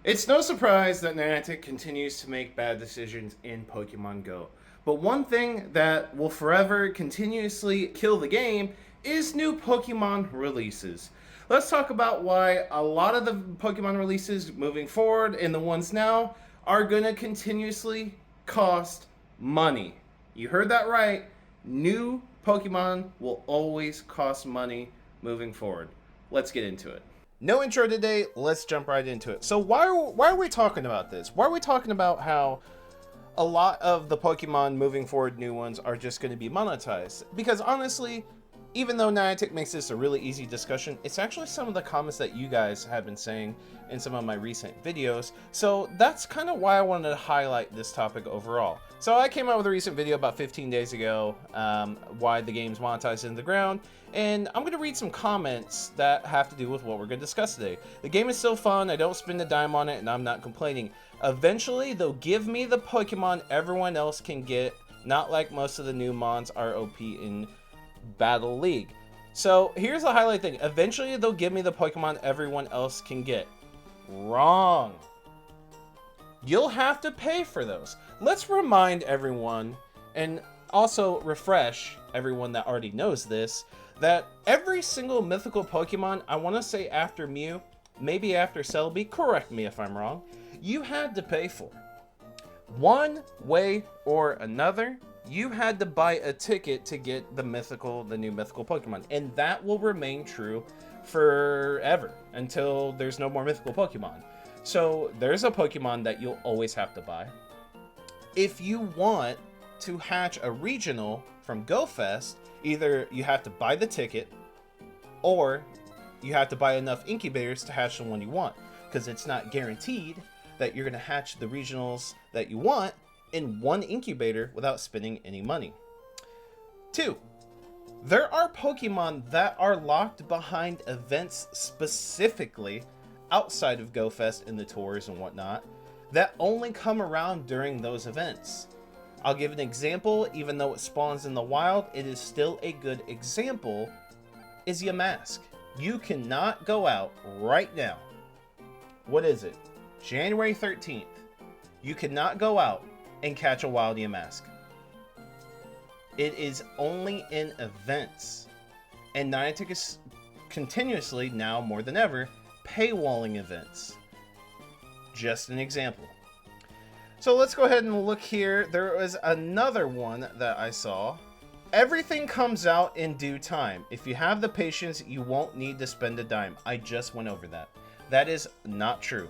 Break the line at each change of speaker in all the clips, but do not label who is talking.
It's no surprise that Niantic continues to make bad decisions in Pokemon Go. But one thing that will forever continuously kill the game is new Pokemon releases. Let's talk about why a lot of the Pokemon releases moving forward and the ones now are going to continuously cost money. You heard that right. New Pokemon will always cost money moving forward. Let's get into it. No intro today, let's jump right into it. So why are we talking about this? Why are we talking about how a lot of the Pokemon moving forward, new ones, are just going to be monetized? Because honestly, even though Niantic makes this a really easy discussion, it's actually some of the comments that you guys have been saying in some of my recent videos. So that's kind of why I wanted to highlight this topic overall. So I came out with a recent video about 15 days ago, why the game's monetized in the ground, and I'm going to read some comments that have to do with what we're going to discuss today. The game is still fun, I don't spend a dime on it, and I'm not complaining. Eventually, they'll give me the Pokemon everyone else can get, not like most of the new mons are OP in Battle League. So here's the highlight thing. Eventually, they'll give me the Pokemon everyone else can get. Wrong. You'll have to pay for those. Let's remind everyone, and also refresh everyone that already knows this, that every single mythical Pokemon, I want to say after Mew, maybe after Celebi, correct me if I'm wrong, you had to pay for. One way or another, you had to buy a ticket to get the new mythical Pokemon. And that will remain true forever until there's no more mythical Pokemon. So there's a Pokemon that you'll always have to buy. If you want to hatch a regional from GoFest, either you have to buy the ticket or you have to buy enough incubators to hatch the one you want, because it's not guaranteed that you're going to hatch the regionals that you want in one incubator without spending any money. 2, there are Pokemon that are locked behind events specifically outside of GoFest and the tours and whatnot that only come around during those events. I'll give an example. Even though it spawns in the wild, it is still a good example, is Yamask. You cannot go out right now. What is it? January 13th. You cannot go out and catch a wild Yamask. It is only in events. And Niantic is continuously, now more than ever, paywalling events. Just an example. So let's go ahead and look here. There was another one that I saw. Everything comes out in due time. If you have the patience, you won't need to spend a dime. I just went over that. That is not true.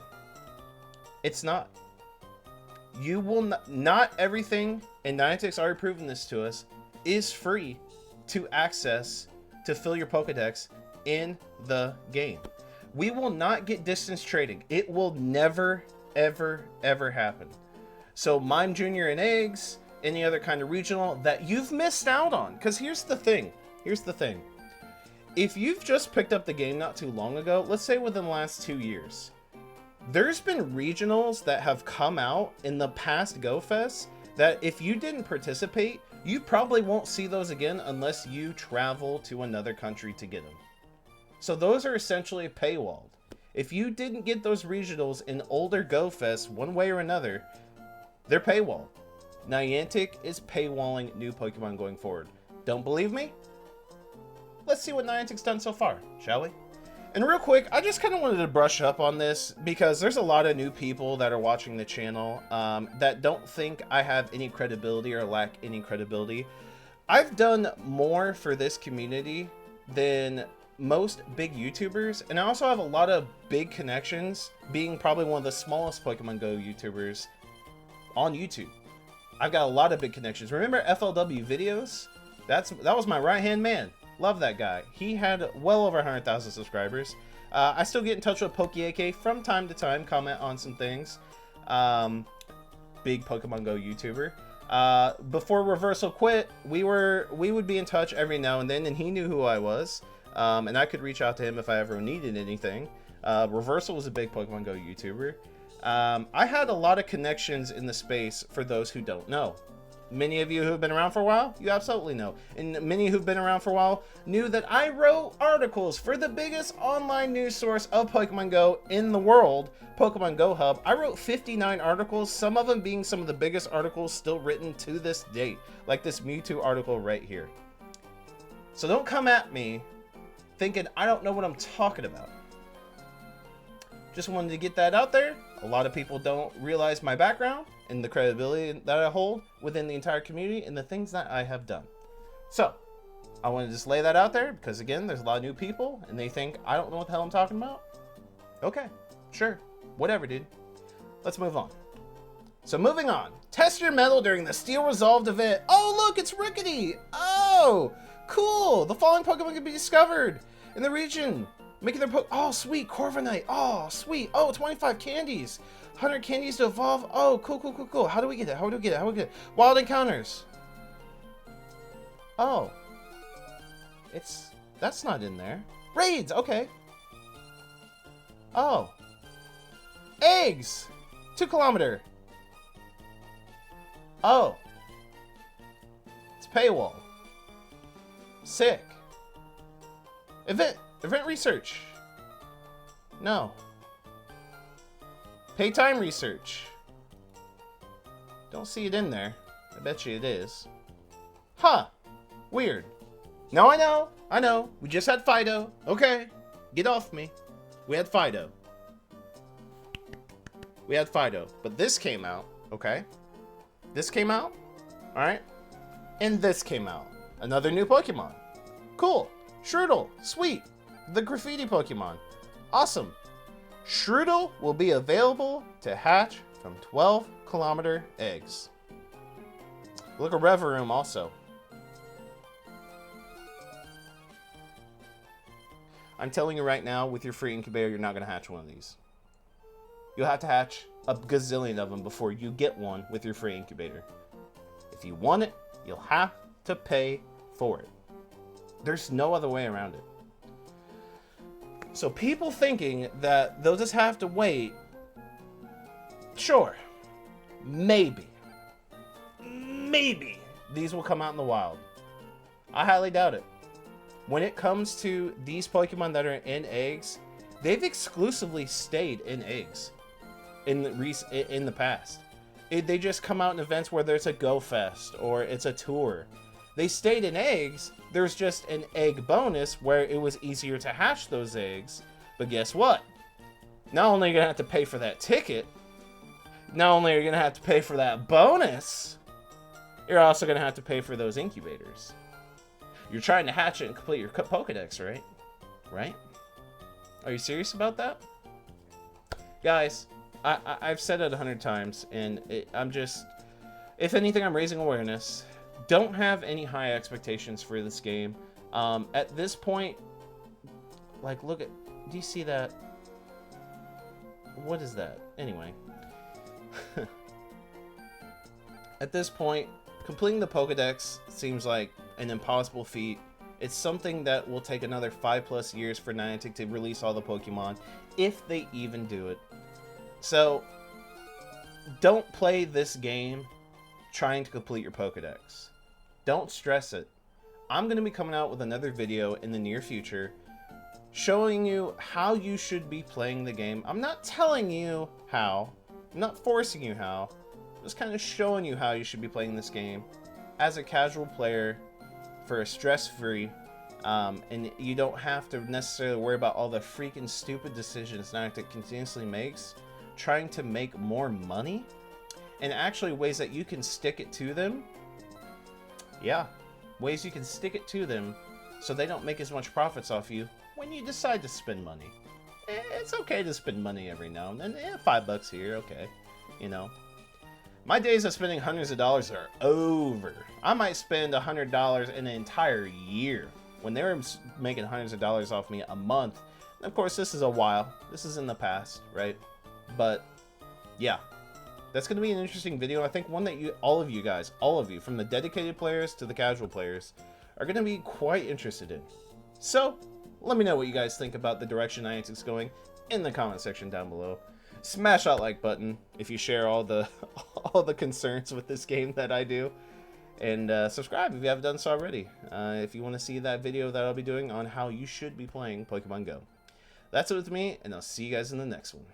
It's not. You will not everything, and Niantic's already proven this to us, is free to access to fill your Pokedex in the game. We will not get distance trading. It will never, ever, ever happen. So Mime Jr. and Eggs, any other kind of regional that you've missed out on. Because here's the thing. If you've just picked up the game not too long ago, let's say within the last 2 years, there's been regionals that have come out in the past GoFest that if you didn't participate, you probably won't see those again unless you travel to another country to get them. So those are essentially paywalled. If you didn't get those regionals in older GoFest one way or another, they're paywalled. Niantic is paywalling new Pokemon going forward. Don't believe me? Let's see what Niantic's done so far, shall we? And real quick, I just kind of wanted to brush up on this because there's a lot of new people that are watching the channel that don't think I have any credibility or lack any credibility. I've done more for this community than most big YouTubers, and I also have a lot of big connections, being probably one of the smallest Pokemon Go YouTubers on YouTube. I've got a lot of big connections. Remember FLW videos? That was my right-hand man. Love that guy. He had well over 100,000 subscribers. I still get in touch with PokeAK from time to time, comment on some things. Big Pokemon Go YouTuber. Before Reversal quit, we would be in touch every now and then, and he knew who I was. And I could reach out to him if I ever needed anything. Reversal was a big Pokemon Go YouTuber. I had a lot of connections in the space for those who don't know. Many of you who have been around for a while, you absolutely know. And many who've been around for a while knew that I wrote articles for the biggest online news source of Pokemon Go in the world, Pokemon Go Hub. I wrote 59 articles, some of them being some of the biggest articles still written to this date, like this Mewtwo article right here. So don't come at me thinking I don't know what I'm talking about. Just wanted to get that out there. A lot of people don't realize my background and the credibility that I hold within the entire community and the things that I have done. So, I want to just lay that out there because, again, there's a lot of new people and they think I don't know what the hell I'm talking about. Okay, sure, whatever, dude. Let's move on. So, moving on. Test your mettle during the Steel Resolved event. Oh, look, it's Rickety. Oh, cool. The following Pokemon can be discovered in the region. Making their oh, sweet, Corviknight. Oh, sweet. Oh, 25 candies. 100 candies to evolve. Oh, cool, cool, cool, cool. How do we get it? How do we get it? How do we get it? Wild encounters. Oh. That's not in there. Raids, okay. Oh. Eggs. 2 kilometer. Oh. It's Paywalled. Sick. Event research. No. Pay time research. Don't see it in there. I bet you it is. Huh. Weird. No, I know. We just had Fido. Okay. Get off me. We had Fido. But this came out. Okay. This came out. Alright. And this came out. Another new Pokemon. Cool. Shroodle. Sweet. The graffiti Pokemon. Awesome. Shroodle will be available to hatch from 12-kilometer eggs. Look at Reverum also. I'm telling you right now, with your free incubator, you're not going to hatch one of these. You'll have to hatch a gazillion of them before you get one with your free incubator. If you want it, you'll have to pay for it. There's no other way around it. So people thinking that they'll just have to wait, sure, maybe these will come out in the wild. I highly doubt it. When it comes to these Pokemon that are in eggs, they've exclusively stayed in eggs in the past. They just come out in events where there's a Go Fest or it's a tour. They stayed in eggs. There's just an egg bonus where it was easier to hatch those eggs. But guess what? Not only are you going to have to pay for that ticket, not only are you going to have to pay for that bonus, you're also going to have to pay for those incubators. You're trying to hatch it and complete your Pokedex, right? Right? Are you serious about that? Guys, I've said it 100 times, and I'm just... If anything, I'm raising awareness. Don't have any high expectations for this game. At this point, like, look at... Do you see that? What is that? Anyway. At this point, completing the Pokedex seems like an impossible feat. It's something that will take another 5+ years for Niantic to release all the Pokemon, if they even do it. So, don't play this game trying to complete your Pokedex. Don't stress it. I'm going to be coming out with another video in the near future showing you how you should be playing the game. I'm not telling you how. I'm not forcing you how. I'm just kind of showing you how you should be playing this game as a casual player for a stress-free, and you don't have to necessarily worry about all the freaking stupid decisions Niantic continuously makes trying to make more money, and actually ways that you can stick it to them. Yeah, ways you can stick it to them so they don't make as much profits off you when you decide to spend money. It's okay to spend money every now and then. $5 here, okay. You know, my days of spending hundreds of dollars are over. I might spend $100 in an entire year when they were making hundreds of dollars off me a month. And of course, this is a while. This is in the past, right? But yeah, that's going to be an interesting video. I think one that all of you, from the dedicated players to the casual players, are going to be quite interested in. So, let me know what you guys think about the direction Niantic's going in the comment section down below. Smash that like button if you share all the concerns with this game that I do. And subscribe if you haven't done so already, if you want to see that video that I'll be doing on how you should be playing Pokemon Go. That's it with me, and I'll see you guys in the next one.